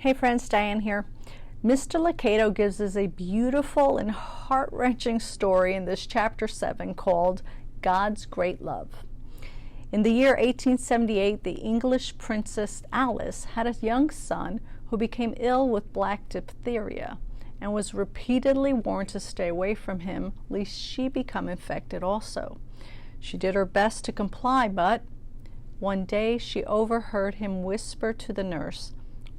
Hey friends, Diane here. Mr. Lucado gives us a beautiful and heart-wrenching story in this chapter 7 called God's Great Love. In the year 1878, the English princess Alice had a young son who became ill with black diphtheria and was repeatedly warned to stay away from him lest she become infected also. She did her best to comply, but one day she overheard him whisper to the nurse,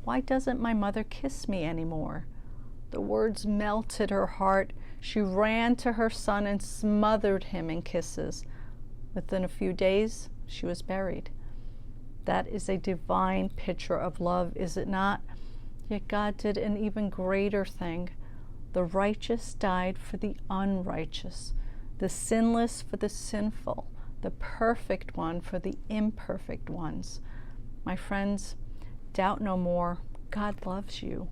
"Why doesn't my mother kiss me anymore?" The words melted her heart. She ran to her son and smothered him in kisses. Within a few days, she was buried. That is a divine picture of love, is it not? Yet God did an even greater thing. The righteous died for the unrighteous, the sinless for the sinful, the perfect one for the imperfect ones. My friends, doubt no more. God loves you.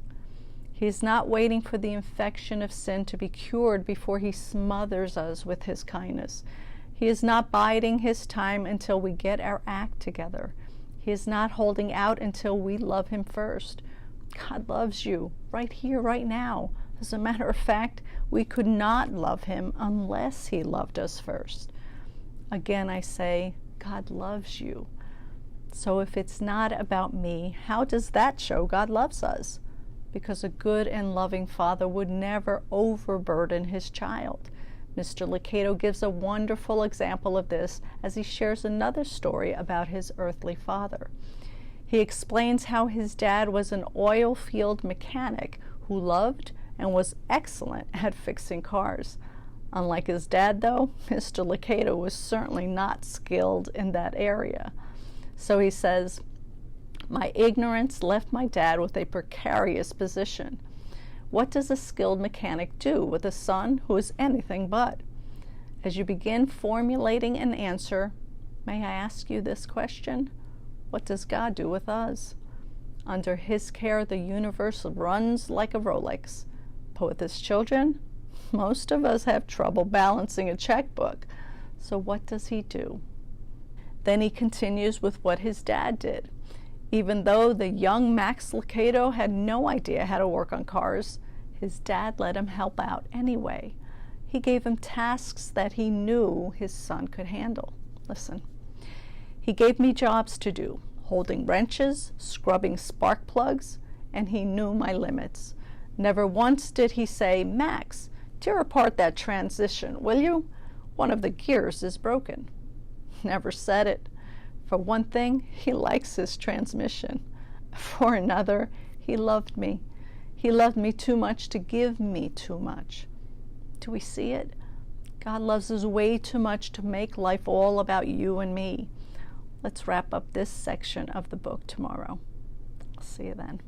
He is not waiting for the infection of sin to be cured before he smothers us with his kindness. He is not biding his time until we get our act together. He is not holding out until we love him first. God loves you right here, right now. As a matter of fact, we could not love him unless he loved us first. Again, I say, God loves you. So if it's not about me, how does that show God loves us? Because a good and loving father would never overburden his child. Mr. Lucado gives a wonderful example of this as he shares another story about his earthly father. He explains how his dad was an oil field mechanic who loved and was excellent at fixing cars. Unlike his dad, though, Mr. Lucado was certainly not skilled in that area. So he says, "My ignorance left my dad with a precarious position. What does a skilled mechanic do with a son who is anything but?" As you begin formulating an answer, may I ask you this question? What does God do with us? Under his care, the universe runs like a Rolex. But with his children, most of us have trouble balancing a checkbook. So what does he do? Then he continues with what his dad did. Even though the young Max Lucado had no idea how to work on cars, his dad let him help out anyway. He gave him tasks that he knew his son could handle. Listen. He gave me jobs to do, holding wrenches, scrubbing spark plugs, and he knew my limits. Never once did he say, "Max, tear apart that transmission, will you? One of the gears is broken." Never said it. For one thing, he likes his transmission. For another, he loved me. He loved me too much to give me too much. Do we see it? God loves us way too much to make life all about you and me. Let's wrap up this section of the book tomorrow. I'll see you then.